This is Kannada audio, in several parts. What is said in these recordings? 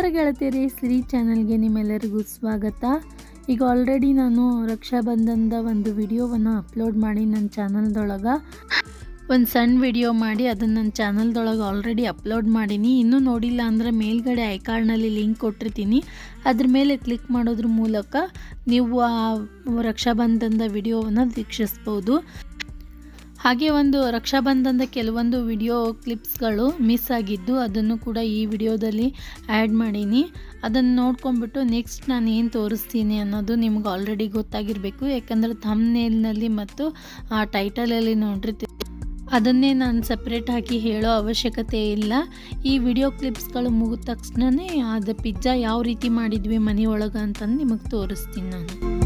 ನಮಸ್ಕಾರ ಗೆಳತಿಯರೇ, ಶ್ರೀ ಚಾನಲ್ಗೆ ನಿಮ್ಮೆಲ್ಲರಿಗೂ ಸ್ವಾಗತ. ಈಗ ಆಲ್ರೆಡಿ ನಾನು ರಕ್ಷಾಬಂಧನದ ಒಂದು ವಿಡಿಯೋವನ್ನು ಅಪ್ಲೋಡ್ ಮಾಡಿ ನನ್ನ ಚಾನಲ್ದೊಳಗೆ ಒಂದು ಸಣ್ಣ ವಿಡಿಯೋ ಮಾಡಿ ಅದನ್ನು ನನ್ನ ಚಾನಲ್ದೊಳಗೆ ಆಲ್ರೆಡಿ ಅಪ್ಲೋಡ್ ಮಾಡೀನಿ. ಇನ್ನೂ ನೋಡಿಲ್ಲ ಅಂದರೆ ಮೇಲ್ಗಡೆ ಐಕಾರ್ಡ್ನಲ್ಲಿ ಲಿಂಕ್ ಕೊಟ್ಟಿರ್ತೀನಿ, ಅದ್ರ ಮೇಲೆ ಕ್ಲಿಕ್ ಮಾಡೋದ್ರ ಮೂಲಕ ನೀವು ಆ ರಕ್ಷಾಬಂಧನದ ವಿಡಿಯೋವನ್ನು ವೀಕ್ಷಿಸ್ಬೋದು. ಹಾಗೆ ಒಂದು ರಕ್ಷಾಬಂಧನದ ಕೆಲವೊಂದು ವಿಡಿಯೋ ಕ್ಲಿಪ್ಸ್ಗಳು ಮಿಸ್ ಆಗಿದ್ದು ಅದನ್ನು ಕೂಡ ಈ ವಿಡಿಯೋದಲ್ಲಿ ಆ್ಯಡ್ ಮಾಡೀನಿ. ಅದನ್ನು ನೋಡ್ಕೊಂಡ್ಬಿಟ್ಟು ನೆಕ್ಸ್ಟ್ ನಾನು ಏನು ತೋರಿಸ್ತೀನಿ ಅನ್ನೋದು ನಿಮ್ಗೆ ಆಲ್ರೆಡಿ ಗೊತ್ತಾಗಿರಬೇಕು. ಯಾಕಂದರೆ ಥಂಬ್ನೇಲ್ನಲ್ಲಿ ಮತ್ತು ಆ ಟೈಟಲಲ್ಲಿ ನೋಡಿರ್ತೀವಿ, ಅದನ್ನೇ ನಾನು ಸಪ್ರೇಟ್ ಹಾಕಿ ಹೇಳೋ ಅವಶ್ಯಕತೆ ಇಲ್ಲ. ಈ ವಿಡಿಯೋ ಕ್ಲಿಪ್ಸ್ಗಳು ಮುಗಿದ ತಕ್ಷಣವೇ ಅದು ಪಿಜ್ಜಾ ಯಾವ ರೀತಿ ಮಾಡಿದ್ವಿ ಮನೆಯೊಳಗೆ ಅಂತಂದು ನಿಮಗೆ ತೋರಿಸ್ತೀನಿ ನಾನು.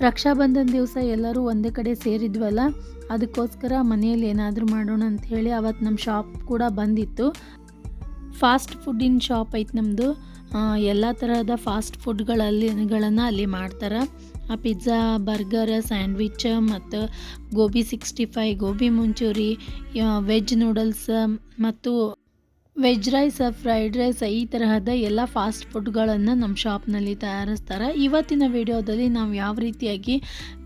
ರಕ್ಷಾಬಂಧನ ದಿವಸ ಎಲ್ಲರೂ ಒಂದೇ ಕಡೆ ಸೇರಿದ್ವಲ್ಲ, ಅದಕ್ಕೋಸ್ಕರ ಮನೆಯಲ್ಲಿ ಏನಾದರೂ ಮಾಡೋಣ ಅಂತ ಹೇಳಿ ಅವತ್ತು ನಮ್ಮ ಶಾಪ್ ಕೂಡ ಬಂದಿತ್ತು. ಫಾಸ್ಟ್ ಫುಡ್ಡಿನ ಶಾಪ್ ಐತೆ ನಮ್ಮದು. ಎಲ್ಲ ತರಹದ ಫಾಸ್ಟ್ ಫುಡ್ಗಳನ್ನು ಅಲ್ಲಿ ಮಾಡ್ತಾರೆ. ಪಿಜ್ಜಾ, ಬರ್ಗರ್, ಸ್ಯಾಂಡ್ವಿಚ್ ಮತ್ತು ಗೋಬಿ 65, ಗೋಬಿ ಮಂಚೂರಿ, ವೆಜ್ ನೂಡಲ್ಸ್ ಮತ್ತು ವೆಜ್ ರೈಸ್, ಫ್ರೈಡ್ ರೈಸ್, ಈ ತರಹದ ಎಲ್ಲ ಫಾಸ್ಟ್ ಫುಡ್ಗಳನ್ನು ನಮ್ಮ ಶಾಪ್ನಲ್ಲಿ ತಯಾರಿಸ್ತಾರೆ. ಇವತ್ತಿನ ವಿಡಿಯೋದಲ್ಲಿ ನಾವು ಯಾವ ರೀತಿಯಾಗಿ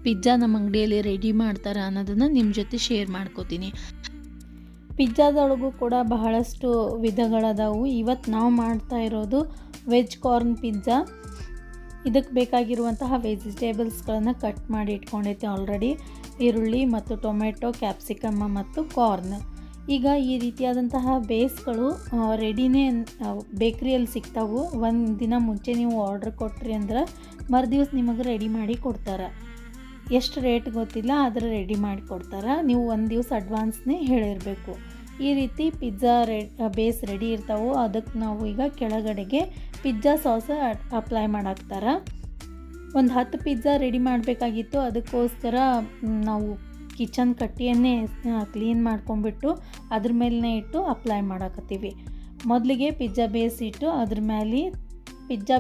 ಪಿಜ್ಜಾ ನಮ್ಮ ಅಂಗಡಿಯಲ್ಲಿ ರೆಡಿ ಮಾಡ್ತಾರೆ ಅನ್ನೋದನ್ನು ನಿಮ್ಮ ಜೊತೆ ಶೇರ್ ಮಾಡ್ಕೋತೀನಿ. ಪಿಜ್ಜಾದೊಳಗೂ ಕೂಡ ಬಹಳಷ್ಟು ವಿಧಗಳದಾವು. ಇವತ್ತು ನಾವು ಮಾಡ್ತಾ ಇರೋದು ವೆಜ್ ಕಾರ್ನ್ ಪಿಜ್ಜಾ. ಇದಕ್ಕೆ ಬೇಕಾಗಿರುವಂತಹ ವೆಜಿಟೇಬಲ್ಸ್ಗಳನ್ನು ಕಟ್ ಮಾಡಿ ಇಟ್ಕೊಂಡೈತೆ ಆಲ್ರೆಡಿ. ಈರುಳ್ಳಿ ಮತ್ತು ಟೊಮೆಟೊ, ಕ್ಯಾಪ್ಸಿಕಮ್ ಮತ್ತು ಕಾರ್ನ್. ಈಗ ಈ ರೀತಿಯಾದಂತಹ ಬೇಸ್ಗಳು ರೆಡಿನೇ ಬೇಕ್ರಿಯಲ್ಲಿ ಸಿಗ್ತಾವೆ. ಒಂದು ದಿನ ಮುಂಚೆ ನೀವು ಆರ್ಡ್ರ್ ಕೊಟ್ರಿ ಅಂದ್ರೆ ಮರುದಿವ್ಸ ನಿಮಗೆ ರೆಡಿ ಮಾಡಿ ಕೊಡ್ತಾರೆ. ಎಷ್ಟು ರೇಟ್ ಗೊತ್ತಿಲ್ಲ, ಆದರೆ ರೆಡಿ ಮಾಡಿ ಕೊಡ್ತಾರೆ. ನೀವು ಒಂದು ದಿವಸ ಅಡ್ವಾನ್ಸ್ನೇ ಹೇಳಿರಬೇಕು. ಈ ರೀತಿ ಪಿಜ್ಜಾ ಬೇಸ್ ರೆಡಿ ಇರ್ತಾವೆ. ಅದಕ್ಕೆ ನಾವು ಈಗ ಕೆಳಗಡೆಗೆ ಪಿಜ್ಜಾ ಸಾಸ್ ಅಪ್ಲೈ ಮಾಡಾಕ್ತಾರೆ. ಒಂದು 10 ಪಿಜ್ಜಾ ರೆಡಿ ಮಾಡಬೇಕಾಗಿತ್ತು. ಅದಕ್ಕೋಸ್ಕರ ನಾವು ಕಿಚನ್ ಕಟ್ಟಿಯನ್ನೇ ಕ್ಲೀನ್ ಮಾಡ್ಕೊಂಡ್ಬಿಟ್ಟು ಅದ್ರ ಮೇಲೇ ಇಟ್ಟು ಅಪ್ಲೈ ಮಾಡಾಕತ್ತೀವಿ. ಮೊದಲಿಗೆ ಪಿಜ್ಜಾ ಬೇಸ್ ಇಟ್ಟು ಅದ್ರ ಮೇಲೆ ಪಿಜ್ಜಾ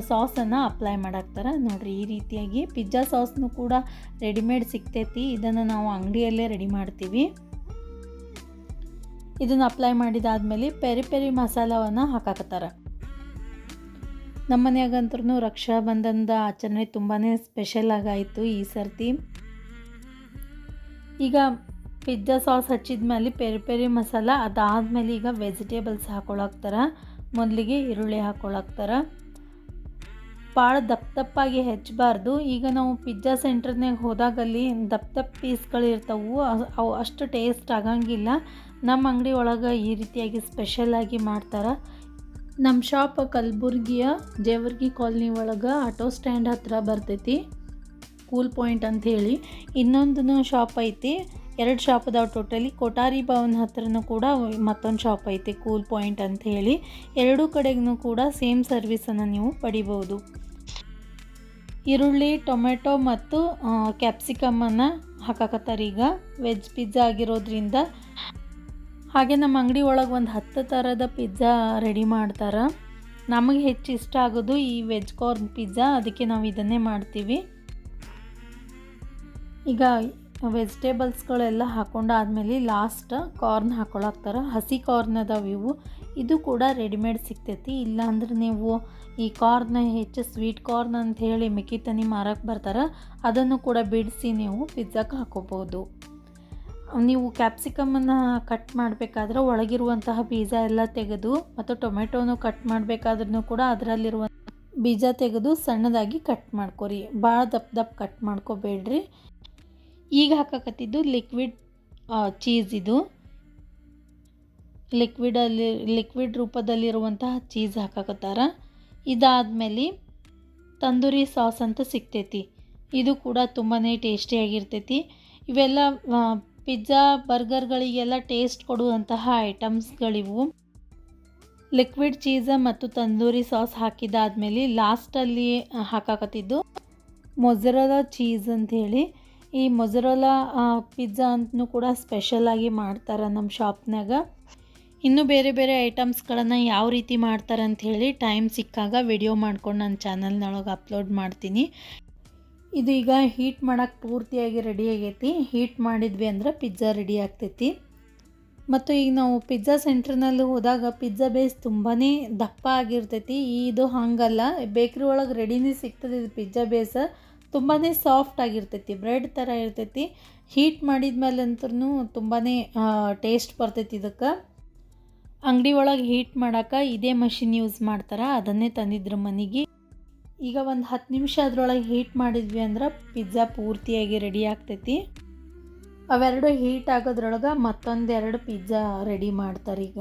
ಸಾಸನ್ನು ಅಪ್ಲೈ ಮಾಡಾಕ್ತಾರೆ. ನೋಡಿರಿ, ಈ ರೀತಿಯಾಗಿ ಪಿಜ್ಜಾ ಸಾಸ್ನು ಕೂಡ ರೆಡಿಮೇಡ್ ಸಿಗ್ತೈತಿ. ಇದನ್ನು ನಾವು ಅಂಗಡಿಯಲ್ಲೇ ರೆಡಿ ಮಾಡ್ತೀವಿ. ಇದನ್ನು ಅಪ್ಲೈ ಮಾಡಿದಾದ್ಮೇಲೆ ಪೆರಿ ಪೆರಿ ಮಸಾಲವನ್ನು ಹಾಕಾಕತ್ತಾರೆ. ನಮ್ಮ ಮನೆಯಾಗಂತೂ ರಕ್ಷಾಬಂಧನದ ಆಚರಣೆ ತುಂಬಾ ಸ್ಪೆಷಲ್ ಆಗಾಯಿತು ಈ ಸರ್ತಿ. ಈಗ ಪಿಜ್ಜಾ ಸಾಸ್ ಹಚ್ಚಿದ ಮೇಲೆ ಪೆರಿ ಪೆರಿ ಮಸಾಲ, ಅದಾದಮೇಲೆ ಈಗ ವೆಜಿಟೇಬಲ್ಸ್ ಹಾಕೊಳಕ್ತಾರೆ. ಮೊದಲಿಗೆ ಈರುಳ್ಳಿ ಹಾಕೊಳಕ್ತಾರೆ. ಭಾಳ ದಪ್ಪಾಗಿ ಹೆಚ್ಚಬಾರ್ದು. ಈಗ ನಾವು ಪಿಜ್ಜಾ ಸೆಂಟರ್ನಾಗ ಹೋದಾಗಲ್ಲಿ ದಪ್ಪ ಪೀಸ್ಗಳು ಇರ್ತಾವೆ, ಅವು ಅಷ್ಟು ಟೇಸ್ಟ್ ಆಗಂಗಿಲ್ಲ. ನಮ್ಮ ಅಂಗಡಿ ಒಳಗೆ ಈ ರೀತಿಯಾಗಿ ಸ್ಪೆಷಲಾಗಿ ಮಾಡ್ತಾರೆ. ನಮ್ಮ ಶಾಪ್ ಕಲಬುರ್ಗಿಯ ಜೇವರ್ಗಿ ಕಾಲನಿ ಒಳಗೆ ಆಟೋ ಸ್ಟ್ಯಾಂಡ್ ಹತ್ರ ಬರ್ತೈತಿ, ಕೂಲ್ ಪಾಯಿಂಟ್ ಅಂಥೇಳಿ. ಇನ್ನೊಂದು ಶಾಪ್ ಐತಿ, 2 ಶಾಪ್ ಅದಾವೆ ಟೋಟಲಿ. ಕೊಠಾರಿ ಭವನ್ ಹತ್ರನೂ ಕೂಡ ಮತ್ತೊಂದು ಶಾಪ್ ಐತಿ, ಕೂಲ್ ಪಾಯಿಂಟ್ ಅಂಥೇಳಿ. ಎರಡೂ ಕಡೆಗೂ ಕೂಡ ಸೇಮ್ ಸರ್ವಿಸನ್ನು ನೀವು ಪಡಿಬೋದು. ಈರುಳ್ಳಿ, ಟೊಮೆಟೊ ಮತ್ತು ಕ್ಯಾಪ್ಸಿಕಮನ್ನು ಹಾಕಾಕತ್ತಾರೆ ಈಗ, ವೆಜ್ ಪಿಜ್ಜಾ ಆಗಿರೋದ್ರಿಂದ. ಹಾಗೆ ನಮ್ಮ ಅಂಗಡಿ ಒಳಗೆ ಒಂದು 10 ಥರದ ಪಿಜ್ಜಾ ರೆಡಿ ಮಾಡ್ತಾರೆ. ನಮಗೆ ಹೆಚ್ಚು ಇಷ್ಟ ಆಗೋದು ಈ ವೆಜ್ ಕಾರ್ನ್ ಪಿಜ್ಜಾ, ಅದಕ್ಕೆ ನಾವು ಇದನ್ನೇ ಮಾಡ್ತೀವಿ. ಈಗ ವೆಜಿಟೇಬಲ್ಸ್ಗಳೆಲ್ಲ ಹಾಕೊಂಡಾದ್ಮೇಲೆ ಲಾಸ್ಟ್ ಕಾರ್ನ್ ಹಾಕೊಳಕ್ತಾರೆ. ಹಸಿ ಕಾರ್ನ್ ಅದಾವೆ ಇವು. ಇದು ಕೂಡ ರೆಡಿಮೇಡ್ ಸಿಗ್ತೈತಿ. ಇಲ್ಲಾಂದ್ರೆ ನೀವು ಈ ಕಾರ್ನ ಹೆಚ್ಚು ಸ್ವೀಟ್ ಕಾರ್ನ್ ಅಂತ ಹೇಳಿ ಮೆಕ್ಕಿತನಿ ಮಾರಕ್ಕೆ ಬರ್ತಾರೆ, ಅದನ್ನು ಕೂಡ ಬಿಡಿಸಿ ನೀವು ಪಿಜ್ಜಾಕ್ಕೆ ಹಾಕೋಬೋದು. ನೀವು ಕ್ಯಾಪ್ಸಿಕಮನ್ನು ಕಟ್ ಮಾಡಬೇಕಾದ್ರೆ ಒಳಗಿರುವಂತಹ ಬೀಜ ಎಲ್ಲ ತೆಗೆದು ಮತ್ತು ಟೊಮೆಟೊನು ಕಟ್ ಮಾಡಬೇಕಾದ್ರೂ ಕೂಡ ಅದರಲ್ಲಿರುವ ಬೀಜ ತೆಗೆದು ಸಣ್ಣದಾಗಿ ಕಟ್ ಮಾಡ್ಕೊರಿ, ಭಾಳ ದಪ್ಪ ದಪ್ಪ ಕಟ್ ಮಾಡ್ಕೋಬೇಡ್ರಿ. ಈಗ ಹಾಕಕತ್ತಿದ್ದು ಲಿಕ್ವಿಡ್ ಚೀಸ್. ಇದು ಲಿಕ್ವಿಡ್ ರೂಪದಲ್ಲಿರುವಂತಹ ಚೀಸ್ ಹಾಕಕತ್ತಾರ. ಇದಾದಮೇಲೆ ತಂದೂರಿ ಸಾಸ್ ಅಂತ ಸಿಗ್ತೈತಿ, ಇದು ಕೂಡ ತುಂಬಾ ಟೇಸ್ಟಿಯಾಗಿರ್ತೈತಿ. ಇವೆಲ್ಲ ಪಿಜ್ಜಾ ಬರ್ಗರ್ಗಳಿಗೆಲ್ಲ ಟೇಸ್ಟ್ ಕೊಡುವಂತಹ ಐಟಮ್ಸ್ಗಳಿವು. ಲಿಕ್ವಿಡ್ ಚೀಸ ಮತ್ತು ತಂದೂರಿ ಸಾಸ್ ಹಾಕಿದಾದ್ಮೇಲೆ ಲಾಸ್ಟಲ್ಲಿ ಹಾಕಾಕತ್ತಿದ್ದು ಮೊಜರೆಲ್ಲಾ ಚೀಸ್ ಅಂಥೇಳಿ. ಈ ಮೊಜರೆಲ್ಲಾ ಪಿಜ್ಜಾ ಅಂತಲೂ ಕೂಡ ಸ್ಪೆಷಲಾಗಿ ಮಾಡ್ತಾರೆ ನಮ್ಮ ಶಾಪ್ನಾಗ. ಇನ್ನೂ ಬೇರೆ ಬೇರೆ ಐಟಮ್ಸ್ಗಳನ್ನು ಯಾವ ರೀತಿ ಮಾಡ್ತಾರೆ ಅಂಥೇಳಿ ಟೈಮ್ ಸಿಕ್ಕಾಗ ವಿಡಿಯೋ ಮಾಡ್ಕೊಂಡು ನನ್ನ ಚಾನಲ್ನೊಳಗೆ ಅಪ್ಲೋಡ್ ಮಾಡ್ತೀನಿ. ಇದು ಈಗ ಹೀಟ್ ಮಾಡೋಕ್ಕೆ ಪೂರ್ತಿಯಾಗಿ ರೆಡಿ ಆಗೈತಿ. ಹೀಟ್ ಮಾಡಿದ್ವಿ ಅಂದ್ರೆ ಪಿಜ್ಜಾ ರೆಡಿ ಆಗ್ತೈತಿ. ಮತ್ತು ಈಗ ನಾವು ಪಿಜ್ಜಾ ಸೆಂಟ್ರ್ನಲ್ಲಿ ಹೋದಾಗ ಪಿಜ್ಜಾ ಬೇಸ್ ತುಂಬಾ ದಪ್ಪ ಆಗಿರ್ತೈತಿ. ಇದು ಹಾಗಲ್ಲ, ಬೇಕ್ರಿ ಒಳಗೆ ರೆಡಿನೇ ಸಿಗ್ತದೆ. ಇದು ಪಿಜ್ಜಾ ಬೇಸ ತುಂಬಾ ಸಾಫ್ಟ್ ಆಗಿರ್ತೈತಿ, ಬ್ರೆಡ್ ಥರ ಇರ್ತೈತಿ. ಹೀಟ್ ಮಾಡಿದ್ಮೇಲೆ ಅಂತೂ ತುಂಬಾ ಟೇಸ್ಟ್ ಬರ್ತೈತಿ. ಇದಕ್ಕೆ ಅಂಗಡಿ ಒಳಗೆ ಹೀಟ್ ಮಾಡೋಕೆ ಇದೇ ಮಷಿನ್ ಯೂಸ್ ಮಾಡ್ತಾರೆ, ಅದನ್ನೇ ತಂದಿದ್ರು ಮನೆಗೆ. ಈಗ ಒಂದು 10 ನಿಮಿಷ ಅದರೊಳಗೆ ಹೀಟ್ ಮಾಡಿದ್ವಿ ಅಂದ್ರೆ ಪಿಜ್ಜಾ ಪೂರ್ತಿಯಾಗಿ ರೆಡಿ ಆಗ್ತೈತಿ. ಅವೆರಡು ಹೀಟ್ ಆಗೋದ್ರೊಳಗೆ ಮತ್ತೊಂದೆರಡು ಪಿಜ್ಜಾ ರೆಡಿ ಮಾಡ್ತಾರೆ. ಈಗ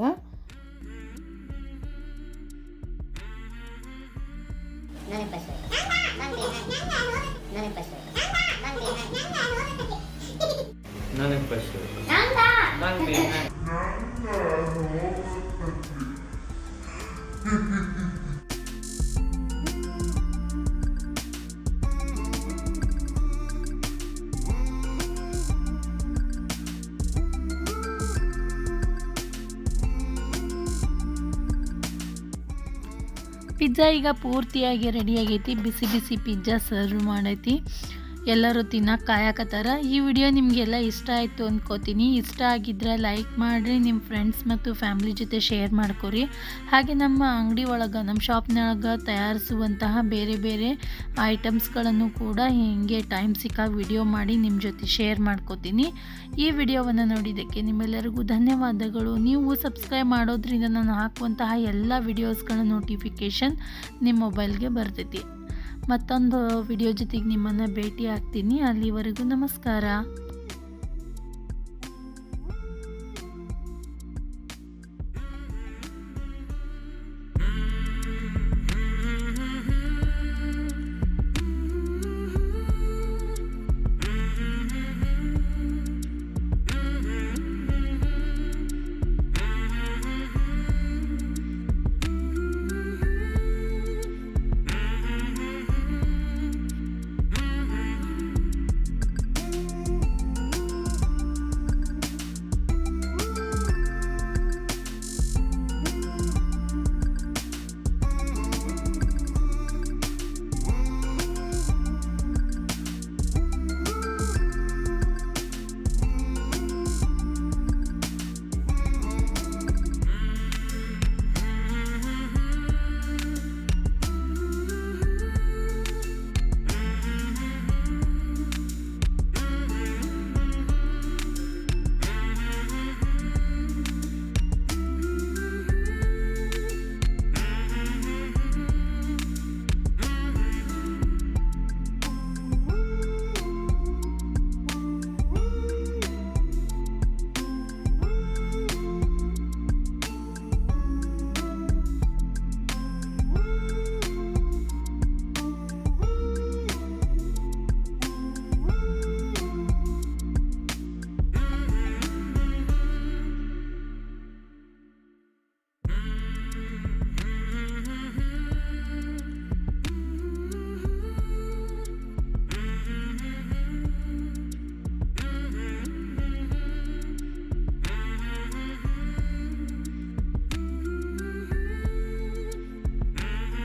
ಪಿಜ್ಜಾ ಈಗ ಪೂರ್ತಿಯಾಗಿ ರೆಡಿ ಆಗೈತಿ. ಬಿಸಿ ಬಿಸಿ ಪಿಜ್ಜಾ ಸರ್ವ್ ಮಾಡೈತಿ. ಎಲ್ಲರೂ ತಿನ್ನಕ್ಕೆ ಕಾಯಕತ್ತಾರ. ಈ ವಿಡಿಯೋ ನಿಮಗೆಲ್ಲ ಇಷ್ಟ ಆಯಿತು ಅಂದ್ಕೋತೀನಿ. ಇಷ್ಟ ಆಗಿದ್ದರೆ ಲೈಕ್ ಮಾಡಿರಿ, ನಿಮ್ಮ ಫ್ರೆಂಡ್ಸ್ ಮತ್ತು ಫ್ಯಾಮ್ಲಿ ಜೊತೆ ಶೇರ್ ಮಾಡ್ಕೊರಿ. ಹಾಗೆ ನಮ್ಮ ಅಂಗಡಿ ಒಳಗೆ, ನಮ್ಮ ಶಾಪ್ನೊಳಗೆ ತಯಾರಿಸುವಂತಹ ಬೇರೆ ಬೇರೆ ಐಟಮ್ಸ್ಗಳನ್ನು ಕೂಡ ಹೀಗೆ ಟೈಮ್ ಸಿಕ್ಕಾಗ ವಿಡಿಯೋ ಮಾಡಿ ನಿಮ್ಮ ಜೊತೆ ಶೇರ್ ಮಾಡ್ಕೋತೀನಿ. ಈ ವಿಡಿಯೋವನ್ನು ನೋಡಿದ್ದಕ್ಕೆ ನಿಮ್ಮೆಲ್ಲರಿಗೂ ಧನ್ಯವಾದಗಳು. ನೀವು ಸಬ್ಸ್ಕ್ರೈಬ್ ಮಾಡೋದ್ರಿಂದ ನಾನು ಹಾಕುವಂತಹ ಎಲ್ಲ ವಿಡಿಯೋಸ್ಗಳ ನೋಟಿಫಿಕೇಷನ್ ನಿಮ್ಮ ಮೊಬೈಲ್ಗೆ ಬರ್ತೈತಿ. ಮತ್ತೊಂದು ವಿಡಿಯೋ ಜೊತೆಗೆ ನಿಮ್ಮನ್ನು ಭೇಟಿ ಆಗ್ತೀನಿ. ಅಲ್ಲಿವರೆಗೂ ನಮಸ್ಕಾರ.